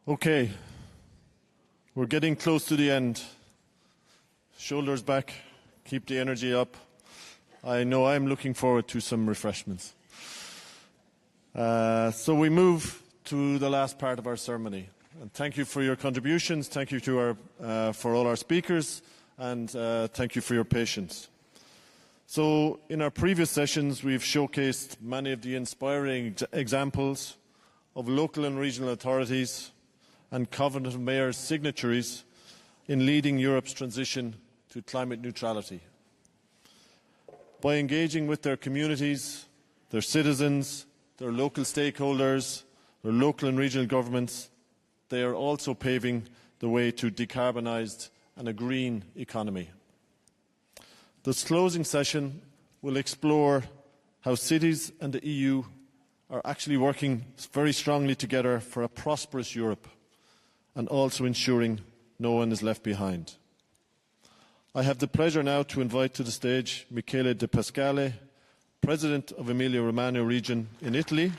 Okay, we're getting close to the end. Shoulders back, keep the energy up. I know I'm looking forward to some refreshments. So we move to the last part of our ceremony. And thank you for your contributions, thank you to for all our speakers, and thank you for your patience. So in our previous sessions, we've showcased many of the inspiring examples of local and regional authorities and Covenant of Mayors' signatories in leading Europe's transition to climate neutrality. By engaging with their communities, their citizens, their local stakeholders, their local and regional governments, they are also paving the way to decarbonised and a green economy. This closing session will explore how cities and the EU are actually working very strongly together for a prosperous Europe, and also ensuring no one is left behind. I have the pleasure now to invite to the stage Michele de Pascale, President of Emilia-Romagna region in Italy.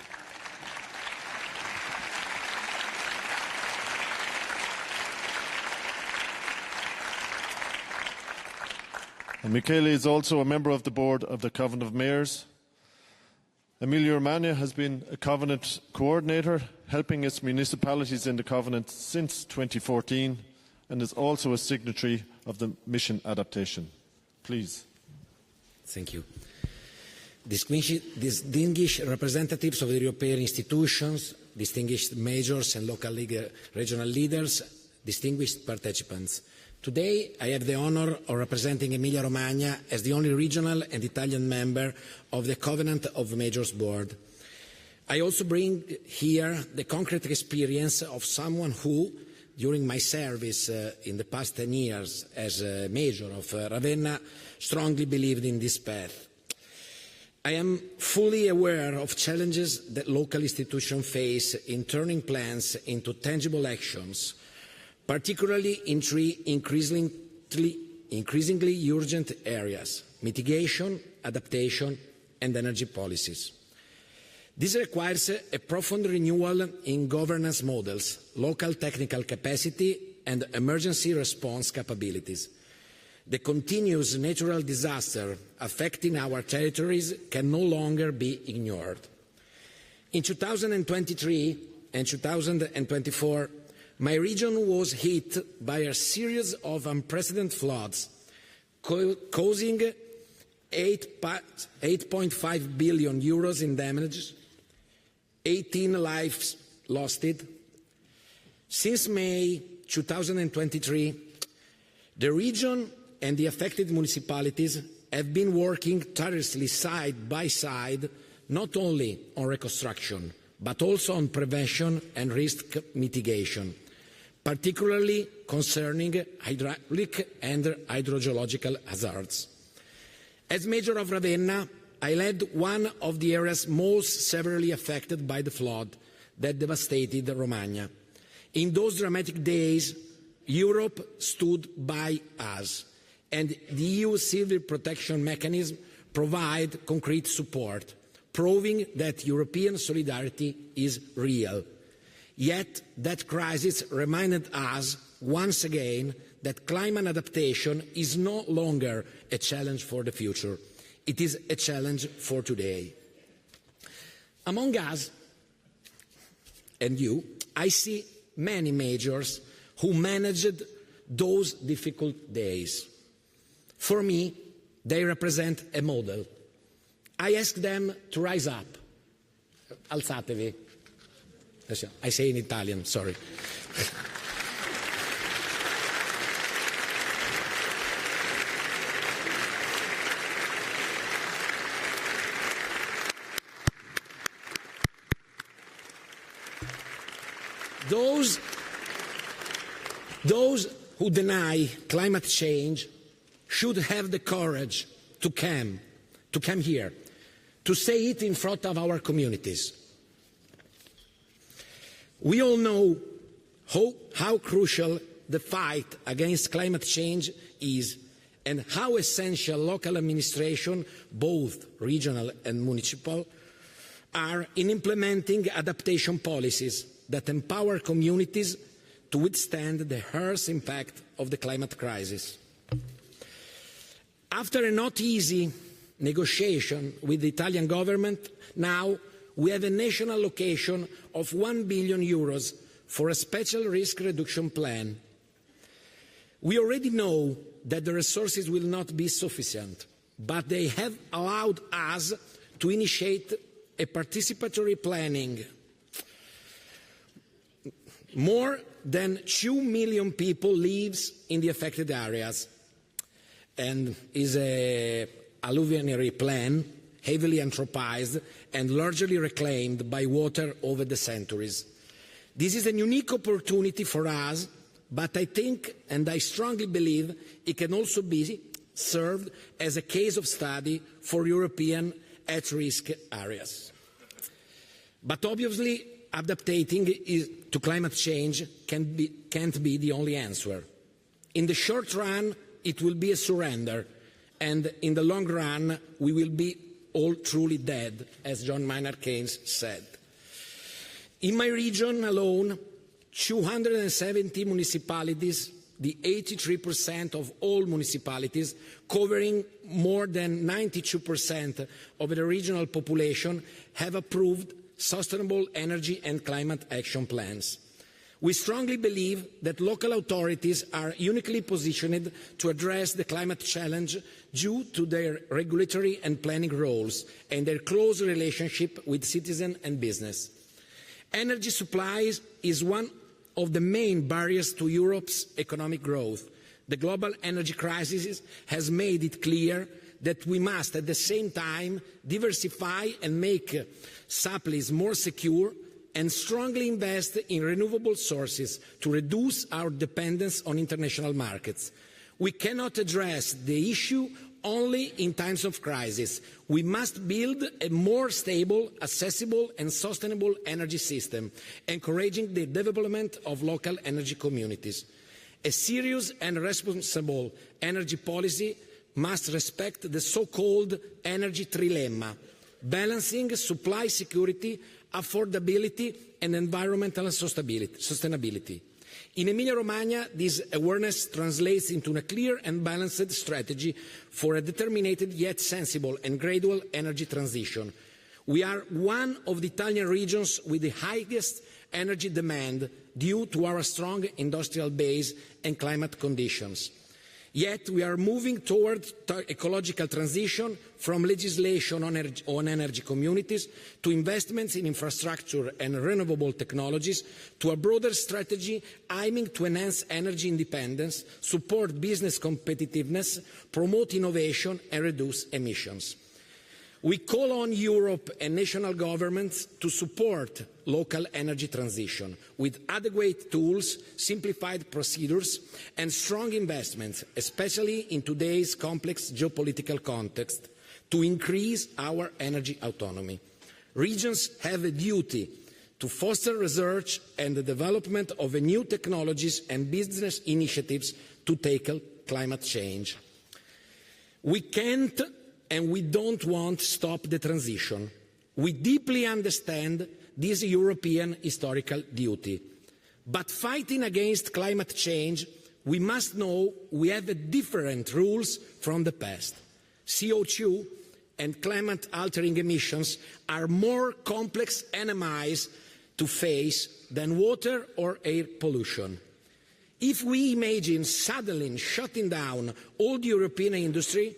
And Michele is also a member of the board of the Covenant of Mayors. Emilia-Romagna has been a Covenant coordinator, helping its municipalities in the Covenant since 2014, and is also a signatory of the mission adaptation. Please. Thank you. Distinguished representatives of the European institutions, distinguished majors and local regional leaders, distinguished participants. Today, I have the honor of representing Emilia-Romagna as the only regional and Italian member of the Covenant of Majors Board. I also bring here the concrete experience of someone who, during my service in the past 10 years as a major of Ravenna, strongly believed in this path. I am fully aware of challenges that local institutions face in turning plans into tangible actions, particularly in three increasingly urgent areas: mitigation, adaptation, and energy policies. This requires a profound renewal in governance models, local technical capacity, and emergency response capabilities. The continuous natural disaster affecting our territories can no longer be ignored. In 2023 and 2024, my region was hit by a series of unprecedented floods, causing €8.5 billion in damage, 18 lives lost. Since May 2023, the region and the affected municipalities have been working tirelessly side by side, not only on reconstruction, but also on prevention and risk mitigation, particularly concerning hydraulic and hydrogeological hazards. As Mayor of Ravenna, I led one of the areas most severely affected by the flood that devastated Romagna. In those dramatic days, Europe stood by us, and the EU Civil Protection Mechanism provided concrete support, proving that European solidarity is real. Yet that crisis reminded us once again that climate adaptation is no longer a challenge for the future. It is a challenge for today. Among us and you, I see many majors who managed those difficult days. For me, they represent a model. I ask them to rise up. Alzatevi. I say in Italian, sorry. Those who deny climate change should have the courage to come here, to say it in front of our communities. We all know how crucial the fight against climate change is, and how essential local administration, both regional and municipal, are in implementing adaptation policies. that empower communities to withstand the harsh impact of the climate crisis. After a not easy negotiation with the Italian government, now we have a national allocation of €1 billion for a special risk reduction plan. We already know that the resources will not be sufficient, but they have allowed us to initiate a participatory planning. More than 2 million people live in the affected areas, and is a alluvionary plan, heavily anthropized and largely reclaimed by water over the centuries. This is a unique opportunity for us, but I think, and I strongly believe, it can also be served as a case of study for European at-risk areas. But obviously, adapting to climate change can't be the only answer. In the short run, it will be a surrender, and in the long run, we will be all truly dead, as John Maynard Keynes said. In my region alone, 270 municipalities, the 83% of all municipalities, covering more than 92% of the regional population, have approved sustainable energy and climate action plans. We strongly believe that local authorities are uniquely positioned to address the climate challenge due to their regulatory and planning roles and their close relationship with citizens and business. Energy supplies is one of the main barriers to Europe's economic growth. The global energy crisis has made it clear that we must, at the same time, diversify and make supplies more secure and strongly invest in renewable sources to reduce our dependence on international markets. We cannot address the issue only in times of crisis. We must build a more stable, accessible and sustainable energy system, encouraging the development of local energy communities. A serious and responsible energy policy must respect the so-called energy trilemma, balancing supply security, affordability and environmental sustainability. In Emilia-Romagna, this awareness translates into a clear and balanced strategy for a determined yet sensible and gradual energy transition. We are one of the Italian regions with the highest energy demand due to our strong industrial base and climate conditions. Yet we are moving toward ecological transition from legislation on energy communities to investments in infrastructure and renewable technologies to a broader strategy aiming to enhance energy independence, support business competitiveness, promote innovation and reduce emissions. We call on Europe and national governments to support local energy transition with adequate tools, simplified procedures and strong investments, especially in today's complex geopolitical context, to increase our energy autonomy. Regions have a duty to foster research and the development of new technologies and business initiatives to tackle climate change. We can't and we don't want to stop the transition. We deeply understand this European historical duty. But fighting against climate change, we must know we have different rules from the past. CO2 and climate-altering emissions are more complex enemies to face than water or air pollution. If we imagine suddenly shutting down all the European industry,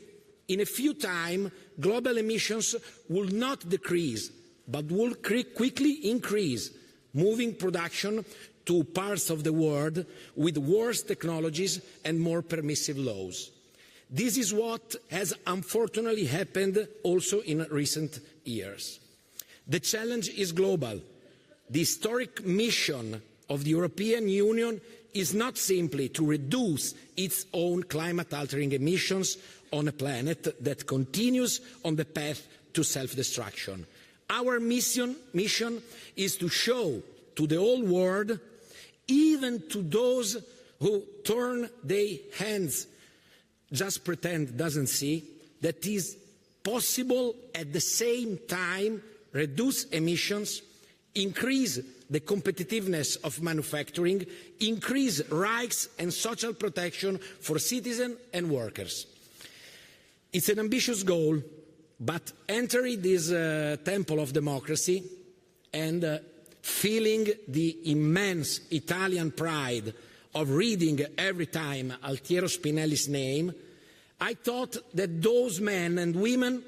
in a few time, global emissions will not decrease, but will quickly increase, moving production to parts of the world with worse technologies and more permissive laws. This is what has unfortunately happened also in recent years. The challenge is global. The historic mission of the European Union is not simply to reduce its own climate-altering emissions on a planet that continues on the path to self-destruction. Our mission is to show to the whole world, even to those who turn their hands, just pretend doesn't see, that it is possible at the same time reduce emissions, increase the competitiveness of manufacturing, increase rights and social protection for citizens and workers. It's an ambitious goal, but entering this temple of democracy and feeling the immense Italian pride of reading every time Altiero Spinelli's name, I thought that those men and women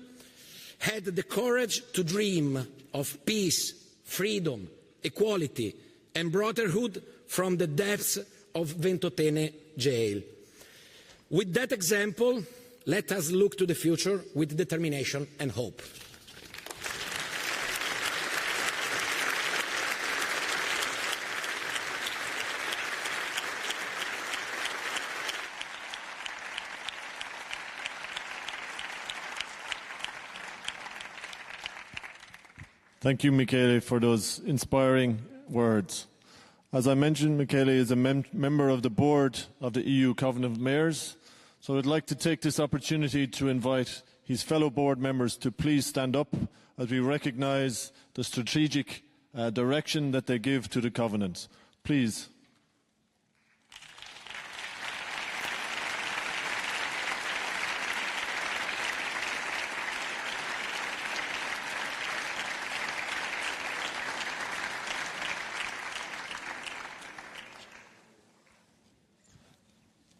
had the courage to dream of peace, freedom, equality, and brotherhood from the depths of Ventotene jail. With that example, let us look to the future with determination and hope. Thank you, Michele, for those inspiring words. As I mentioned, Michele is a member of the board of the EU Covenant of Mayors, so I'd like to take this opportunity to invite his fellow board members to please stand up as we recognise the strategic direction that they give to the Covenant. Please.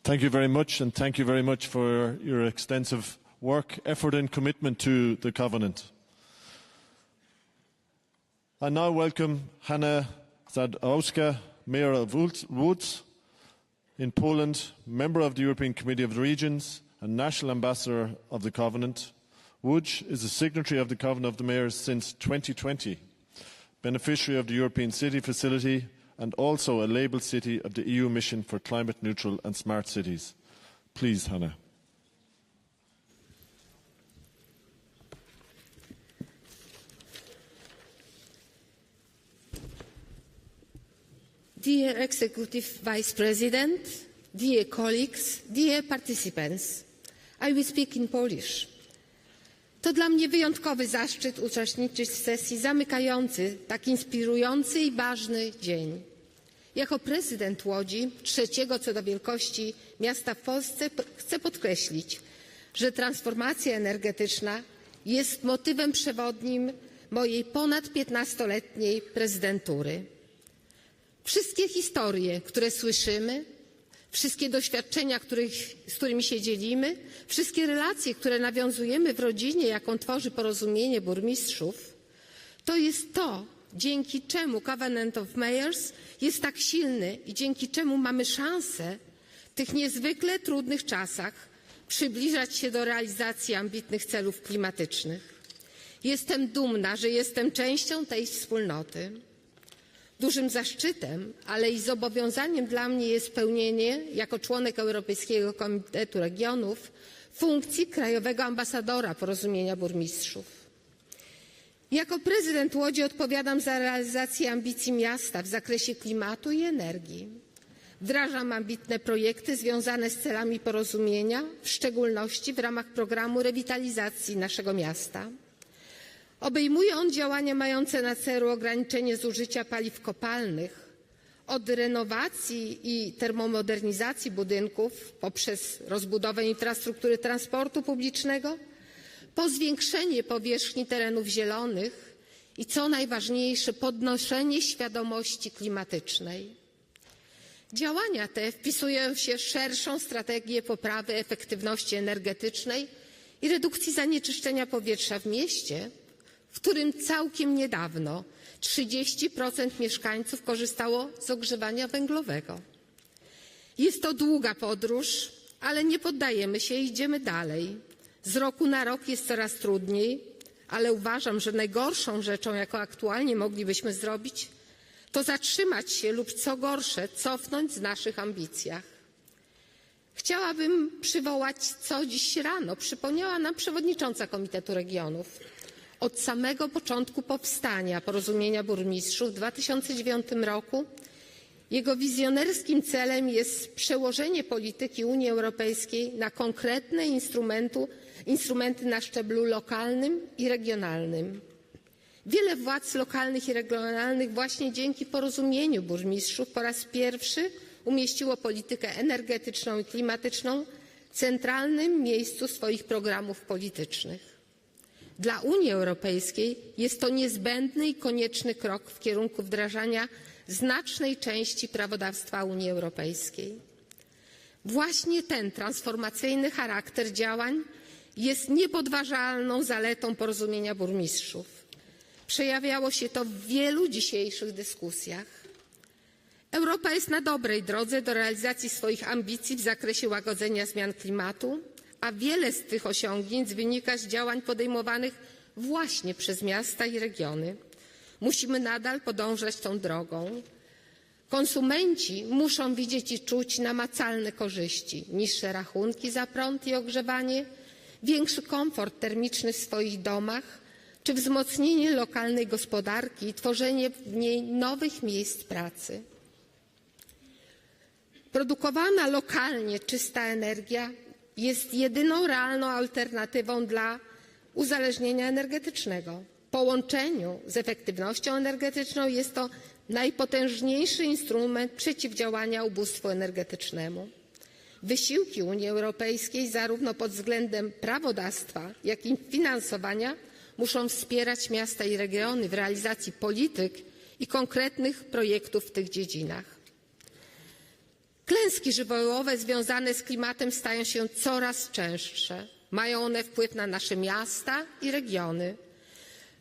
Thank you very much, and thank you very much for your extensive work, effort and commitment to the Covenant. I now welcome Hanna Zdanowska, Mayor of Łódź in Poland, member of the European Committee of the Regions and National Ambassador of the Covenant. Łódź is a signatory of the Covenant of the Mayors since 2020, beneficiary of the European City Facility, and also a labelled city of the EU Mission for Climate Neutral and Smart Cities. Please, Hanna. Dear Executive Vice President, dear colleagues, dear participants, I will speak in Polish. To dla mnie wyjątkowy zaszczyt uczestniczyć w sesji zamykającej tak inspirujący i ważny dzień. Jako prezydent Łodzi, trzeciego co do wielkości miasta w Polsce, chcę podkreślić, że transformacja energetyczna jest motywem przewodnim mojej ponad 15-letniej prezydentury. Wszystkie historie, które słyszymy, wszystkie doświadczenia, z którymi się dzielimy, wszystkie relacje, które nawiązujemy w rodzinie, jaką tworzy porozumienie burmistrzów, to jest to, dzięki czemu Covenant of Mayors jest tak silny i dzięki czemu mamy szansę w tych niezwykle trudnych czasach przybliżać się do realizacji ambitnych celów klimatycznych. Jestem dumna, że jestem częścią tej wspólnoty. Dużym zaszczytem, ale i zobowiązaniem dla mnie jest pełnienie, jako członek Europejskiego Komitetu Regionów, funkcji krajowego ambasadora porozumienia burmistrzów. Jako prezydent Łodzi odpowiadam za realizację ambicji miasta w zakresie klimatu i energii. Wdrażam ambitne projekty związane z celami porozumienia, w szczególności w ramach programu rewitalizacji naszego miasta. Obejmuje on działania mające na celu ograniczenie zużycia paliw kopalnych, od renowacji i termomodernizacji budynków poprzez rozbudowę infrastruktury transportu publicznego, po zwiększenie powierzchni terenów zielonych i, co najważniejsze, podnoszenie świadomości klimatycznej. Działania te wpisują się w szerszą strategię poprawy efektywności energetycznej i redukcji zanieczyszczenia powietrza w mieście, w którym całkiem niedawno 30% mieszkańców korzystało z ogrzewania węglowego. Jest to długa podróż, ale nie poddajemy się i idziemy dalej. Z roku na rok jest coraz trudniej, ale uważam, że najgorszą rzeczą, jaką aktualnie moglibyśmy zrobić, to zatrzymać się lub, co gorsze, cofnąć z naszych ambicjach. Chciałabym przywołać, co dziś rano przypomniała nam przewodnicząca Komitetu Regionów. Od samego początku powstania porozumienia burmistrzów w 2009 roku jego wizjonerskim celem jest przełożenie polityki Unii Europejskiej na konkretne instrumenty na szczeblu lokalnym i regionalnym. Wiele władz lokalnych i regionalnych właśnie dzięki porozumieniu burmistrzów po raz pierwszy umieściło politykę energetyczną i klimatyczną w centralnym miejscu swoich programów politycznych. Dla Unii Europejskiej jest to niezbędny i konieczny krok w kierunku wdrażania znacznej części prawodawstwa Unii Europejskiej. Właśnie ten transformacyjny charakter działań jest niepodważalną zaletą porozumienia burmistrzów. Przejawiało się to w wielu dzisiejszych dyskusjach. Europa jest na dobrej drodze do realizacji swoich ambicji w zakresie łagodzenia zmian klimatu, a wiele z tych osiągnięć wynika z działań podejmowanych właśnie przez miasta i regiony. Musimy nadal podążać tą drogą. Konsumenci muszą widzieć i czuć namacalne korzyści, niższe rachunki za prąd i ogrzewanie, większy komfort termiczny w swoich domach, czy wzmocnienie lokalnej gospodarki i tworzenie w niej nowych miejsc pracy. Produkowana lokalnie czysta energia jest jedyną realną alternatywą dla uzależnienia energetycznego. W połączeniu z efektywnością energetyczną jest to najpotężniejszy instrument przeciwdziałania ubóstwu energetycznemu. Wysiłki Unii Europejskiej zarówno pod względem prawodawstwa, jak i finansowania muszą wspierać miasta i regiony w realizacji polityk i konkretnych projektów w tych dziedzinach. Klęski żywiołowe związane z klimatem stają się coraz częstsze. Mają one wpływ na nasze miasta i regiony,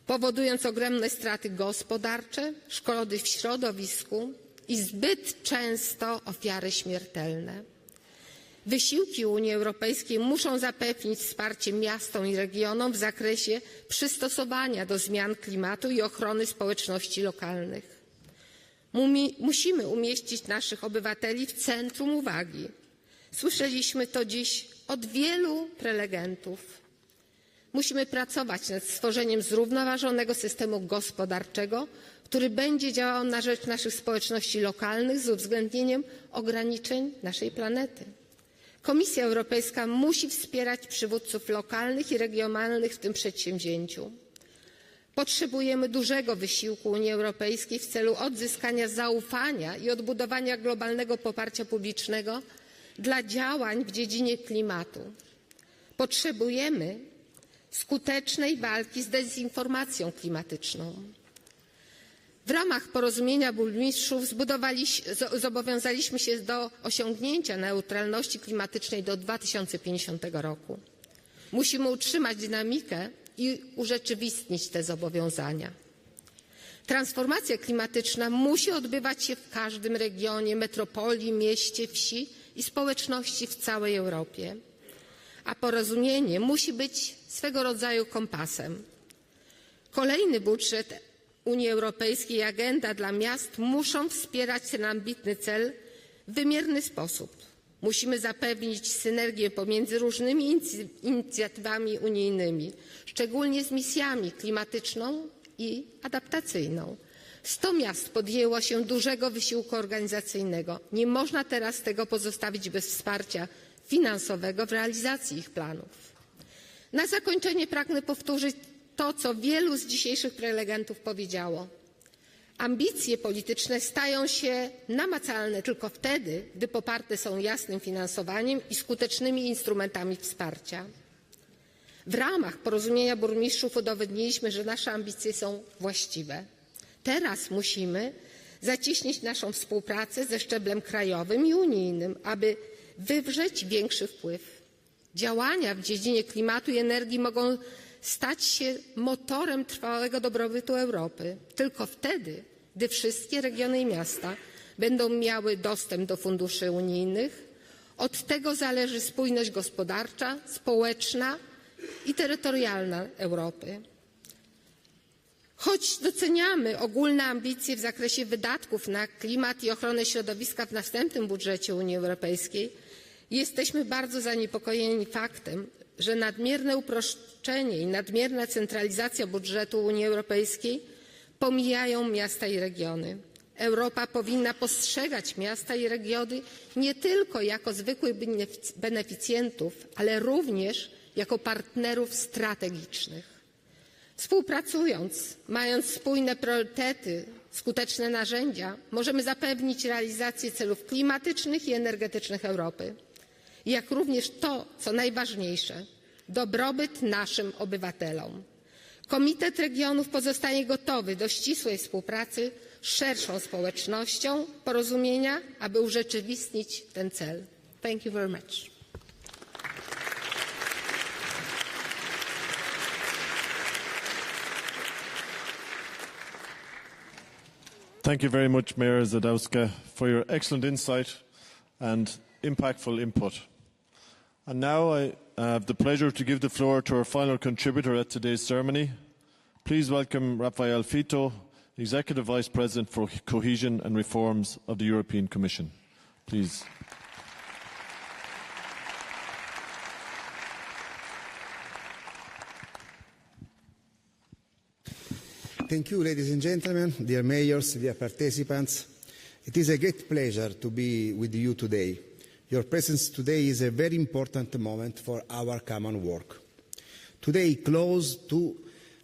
powodując ogromne straty gospodarcze, szkody w środowisku i zbyt często ofiary śmiertelne. Wysiłki Unii Europejskiej muszą zapewnić wsparcie miastom i regionom w zakresie przystosowania do zmian klimatu i ochrony społeczności lokalnych. Musimy umieścić naszych obywateli w centrum uwagi. Słyszeliśmy to dziś od wielu prelegentów. Musimy pracować nad stworzeniem zrównoważonego systemu gospodarczego, który będzie działał na rzecz naszych społeczności lokalnych z uwzględnieniem ograniczeń naszej planety. Komisja Europejska musi wspierać przywódców lokalnych i regionalnych w tym przedsięwzięciu. Potrzebujemy dużego wysiłku Unii Europejskiej w celu odzyskania zaufania i odbudowania globalnego poparcia publicznego dla działań w dziedzinie klimatu. Potrzebujemy skutecznej walki z dezinformacją klimatyczną. W ramach porozumienia burmistrzów zobowiązaliśmy się do osiągnięcia neutralności klimatycznej do 2050 roku. Musimy utrzymać dynamikę i urzeczywistnić te zobowiązania. Transformacja klimatyczna musi odbywać się w każdym regionie, metropolii, mieście, wsi i społeczności w całej Europie. A porozumienie musi być swego rodzaju kompasem. Kolejny budżet Unii Europejskiej i agenda dla miast muszą wspierać ten ambitny cel w wymierny sposób. Musimy zapewnić synergię pomiędzy różnymi inicjatywami unijnymi, szczególnie z misjami klimatyczną i adaptacyjną. 100 miast podjęło się dużego wysiłku organizacyjnego. Nie można teraz tego pozostawić bez wsparcia finansowego w realizacji ich planów. Na zakończenie pragnę powtórzyć to, co wielu z dzisiejszych prelegentów powiedziało. Ambicje polityczne stają się namacalne tylko wtedy, gdy poparte są jasnym finansowaniem i skutecznymi instrumentami wsparcia. W ramach porozumienia burmistrzów udowodniliśmy, że nasze ambicje są właściwe. Teraz musimy zacieśnić naszą współpracę ze szczeblem krajowym i unijnym, aby wywrzeć większy wpływ. Działania w dziedzinie klimatu i energii mogą stać się motorem trwałego dobrobytu Europy. Tylko wtedy, gdy wszystkie regiony i miasta będą miały dostęp do funduszy unijnych. Od tego zależy spójność gospodarcza, społeczna i terytorialna Europy. Choć doceniamy ogólne ambicje w zakresie wydatków na klimat i ochronę środowiska w następnym budżecie Unii Europejskiej, jesteśmy bardzo zaniepokojeni faktem, że nadmierne uproszczenie i nadmierna centralizacja budżetu Unii Europejskiej pomijają miasta i regiony. Europa powinna postrzegać miasta i regiony nie tylko jako zwykłych beneficjentów, ale również jako partnerów strategicznych. Współpracując, mając spójne priorytety, skuteczne narzędzia, możemy zapewnić realizację celów klimatycznych i energetycznych Europy, jak również to, co najważniejsze, dobrobyt naszym obywatelom. Komitet Regionów pozostaje gotowy do ścisłej współpracy z szerszą społecznością porozumienia, aby urzeczywistnić ten cel. Thank you very much. Thank you very much, Mayor Zdanowska, for your excellent insight and impactful input. And now I have the pleasure to give the floor to our final contributor at today's ceremony. Please welcome Raffaele Fitto, Executive Vice President for Cohesion and Reforms of the European Commission. Please. Thank you, ladies and gentlemen, dear mayors, dear participants. It is a great pleasure to be with you today. Your presence today is a very important moment for our common work. Today, close to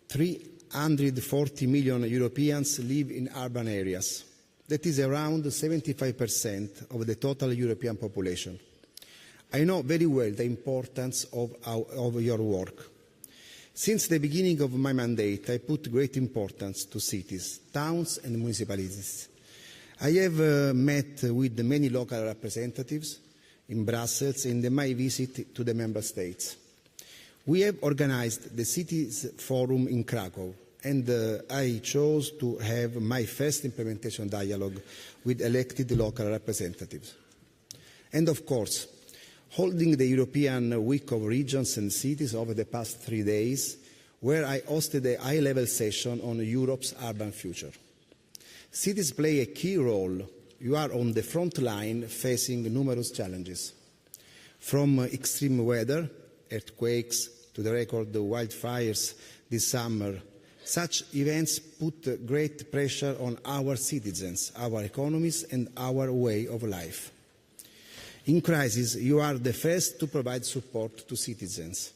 340 million Europeans live in urban areas. That is around 75% of the total European population. I know very well the importance of your work. Since the beginning of my mandate, I put great importance to cities, towns and municipalities. I have met with many local representatives in Brussels in my visit to the Member States. We have organized the Cities Forum in Krakow, and I chose to have my first implementation dialogue with elected local representatives. And of course, holding the European Week of Regions and Cities over the past 3 days, where I hosted a high-level session on Europe's urban future. Cities play a key role. You are on the front line facing numerous challenges. From extreme weather, earthquakes, to the record wildfires this summer, such events put great pressure on our citizens, our economies, and our way of life. In crisis, you are the first to provide support to citizens.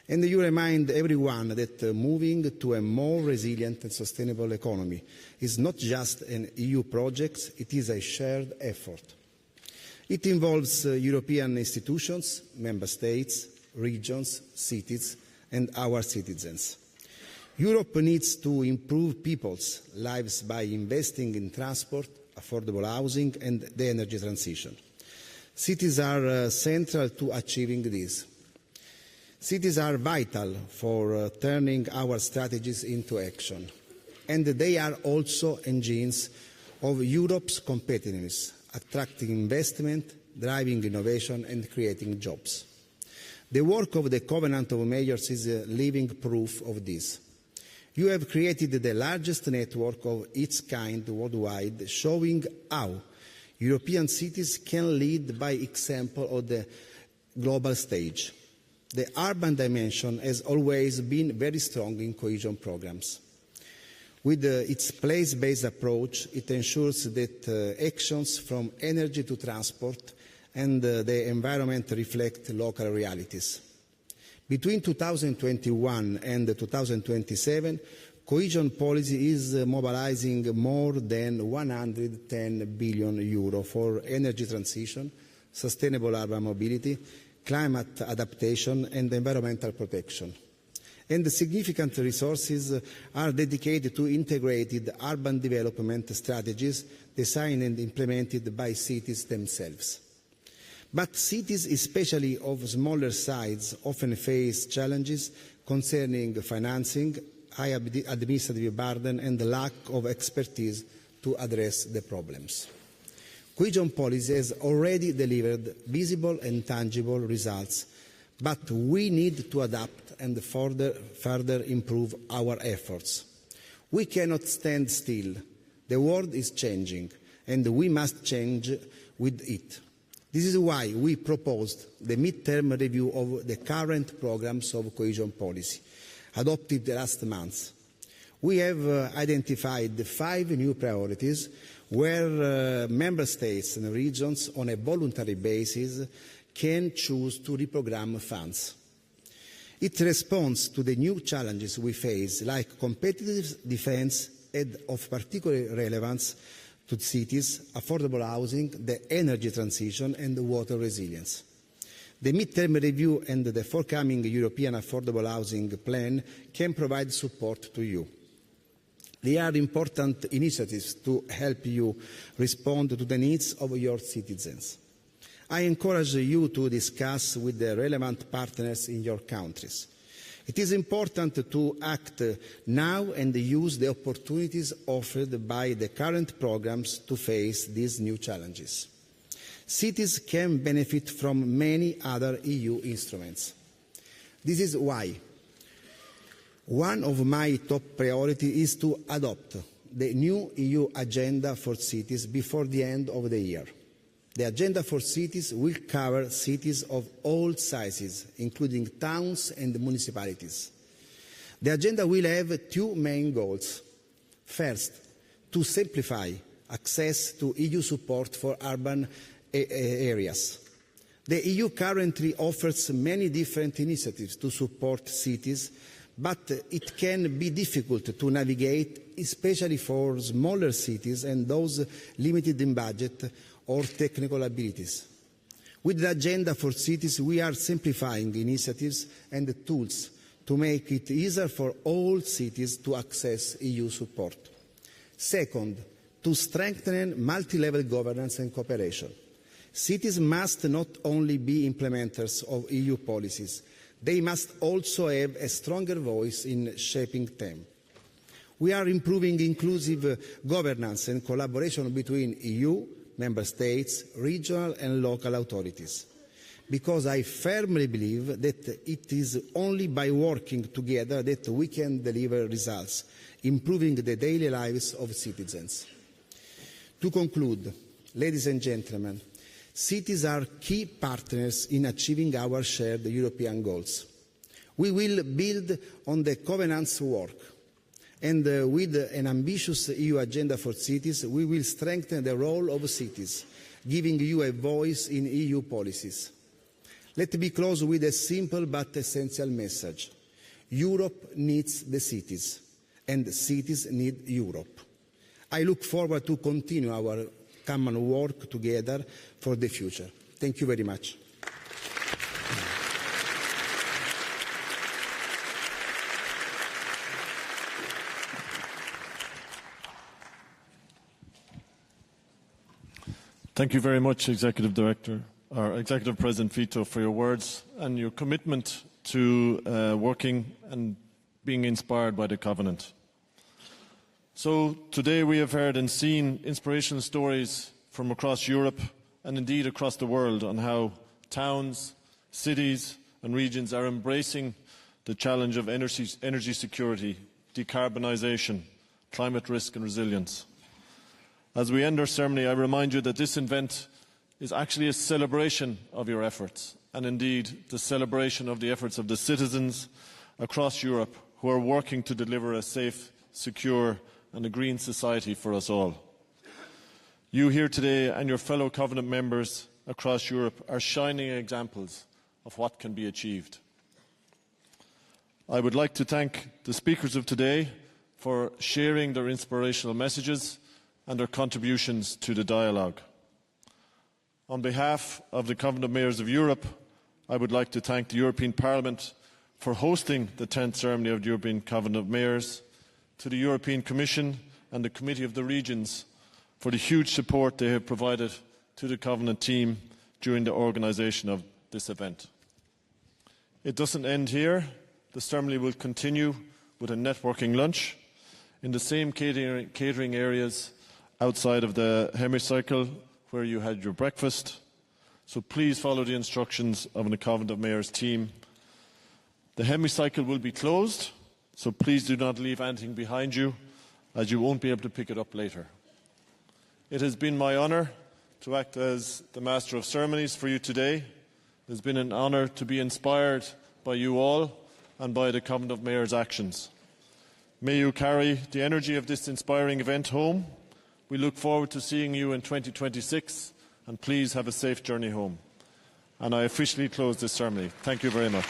And you remind everyone that moving to a more resilient and sustainable economy is not just an EU project, it is a shared effort. It involves European institutions, member states, regions, cities, and our citizens. Europe needs to improve people's lives by investing in transport, affordable housing, and the energy transition. Cities are central to achieving this. Cities are vital for turning our strategies into action, and they are also engines of Europe's competitiveness, attracting investment, driving innovation, and creating jobs. The work of the Covenant of Mayors is a living proof of this. You have created the largest network of its kind worldwide, showing how European cities can lead by example on the global stage. The urban dimension has always been very strong in cohesion programs. With its place-based approach, it ensures that actions from energy to transport and the environment reflect local realities. Between 2021 and 2027, cohesion policy is mobilizing more than 110 billion euro for energy transition, sustainable urban mobility, climate adaptation and environmental protection. And significant resources are dedicated to integrated urban development strategies designed and implemented by cities themselves. But cities, especially of smaller size, often face challenges concerning financing, high administrative burden and the lack of expertise to address the problems. Cohesion policy has already delivered visible and tangible results, but we need to adapt and further improve our efforts. We cannot stand still. The world is changing, and we must change with it. This is why we proposed the mid-term review of the current programs of cohesion policy, adopted last month. We have identified 5 new priorities where member states and regions on a voluntary basis can choose to reprogram funds. It responds to the new challenges we face, like competitive defense and of particular relevance to cities, affordable housing, the energy transition and the water resilience. The mid-term review and the forthcoming European Affordable Housing Plan can provide support to you. They are important initiatives to help you respond to the needs of your citizens. I encourage you to discuss with the relevant partners in your countries. It is important to act now and use the opportunities offered by the current programs to face these new challenges. Cities can benefit from many other EU instruments. This is why one of my top priorities is to adopt the new EU Agenda for Cities before the end of the year. The Agenda for Cities will cover cities of all sizes, including towns and municipalities. The agenda will have two main goals. First, to simplify access to EU support for urban areas. The EU currently offers many different initiatives to support cities, but it can be difficult to navigate, especially for smaller cities and those limited in budget or technical abilities. With the Agenda for Cities, we are simplifying initiatives and tools to make it easier for all cities to access EU support. Second, to strengthen multi-level governance and cooperation. Cities must not only be implementers of EU policies, they must also have a stronger voice in shaping them. We are improving inclusive governance and collaboration between EU, Member States, regional and local authorities, because I firmly believe that it is only by working together that we can deliver results, improving the daily lives of citizens. To conclude, ladies and gentlemen, cities are key partners in achieving our shared European goals. We will build on the Covenant's work, and with an ambitious EU Agenda for Cities, we will strengthen the role of cities, giving you a voice in EU policies. Let me close with a simple but essential message. Europe needs the cities, and cities need Europe. I look forward to continue our common work together for the future. Thank you very much. Thank you very much, Executive President Fitto, for your words and your commitment to working and being inspired by the Covenant. So today we have heard and seen inspirational stories from across Europe and indeed across the world on how towns, cities and regions are embracing the challenge of energy security, decarbonisation, climate risk and resilience. As we end our ceremony, I remind you that this event is actually a celebration of your efforts and indeed the celebration of the efforts of the citizens across Europe who are working to deliver a safe, secure and a green society for us all. You here today and your fellow Covenant members across Europe are shining examples of what can be achieved. I would like to thank the speakers of today for sharing their inspirational messages and their contributions to the dialogue. On behalf of the Covenant Mayors of Europe, I would like to thank the European Parliament for hosting the 10th ceremony of the European Covenant Mayors, to the European Commission and the Committee of the Regions for the huge support they have provided to the Covenant team during the organisation of this event. It doesn't end here. The ceremony will continue with a networking lunch in the same catering areas outside of the hemicycle where you had your breakfast. So please follow the instructions of the Covenant Mayors team. The hemicycle will be closed, so please do not leave anything behind you, as you won't be able to pick it up later. It has been my honour to act as the Master of Ceremonies for you today. It has been an honour to be inspired by you all and by the Covenant Mayors' actions. May you carry the energy of this inspiring event home. We look forward to seeing you in 2026, and please have a safe journey home. And I officially close this ceremony. Thank you very much.